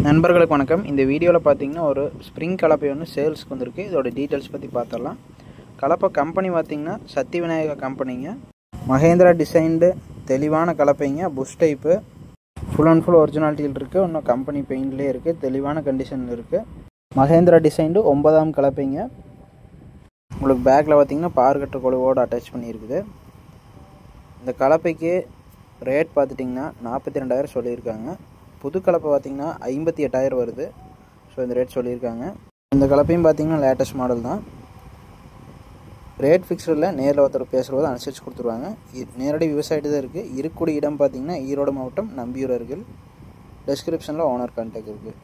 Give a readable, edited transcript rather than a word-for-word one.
நண்பர்களுக்கு வணக்கம். இந்த வீடியோவில் பார்த்தீங்கன்னா ஒரு ஸ்ப்ரிங் கலப்பை ஒன்று சேல்ஸ்க்கு வந்திருக்கு. இதோட டீட்டெயில்ஸ் பற்றி பார்த்துடலாம். கலப்பை கம்பெனி பார்த்தீங்கன்னா சக்தி விநாயகா கம்பெனிங்க. மகேந்திரா டிசைன்டு தெளிவான கலப்பைங்க. Push type full and full ஒரிஜினாலிட்டியில் இருக்குது. இன்னும் கம்பெனி பெயிண்ட்லேயே இருக்குது. தெளிவான கண்டிஷனில் இருக்குது. மகேந்திரா டிசைன்டு 9ஆம் கலப்பைங்க. உங்களுக்கு பேக்கில் பார்த்தீங்கன்னா பார்கட்டர் கொழுவோடு அட்டாச் பண்ணியிருக்குது. இந்த கலப்பைக்கு ரேட் பார்த்துட்டிங்கன்னா 42,000 சொல்லியிருக்காங்க. புது கலப்பை பார்த்திங்கன்னா 58,000 வருது. ஸோ இந்த ரேட் சொல்லியிருக்காங்க. இந்த கலப்பையும் பார்த்திங்கன்னா லேட்டஸ்ட் மாடல் தான். ரேட் ஃபிக்ஸடில் நேரில் ஒருத்தர் பேசுகிறத அனுசரித்து கொடுத்துருவாங்க. நேரடி விவசாயிட்டு தான் இருக்குது. இருக்கக்கூடிய இடம் பார்த்திங்கன்னா ஈரோடு மாவட்டம் நம்பியூர் அருகில். டிஸ்கிரிப்ஷனில் ஓனர் கான்டாக்ட் இருக்குது.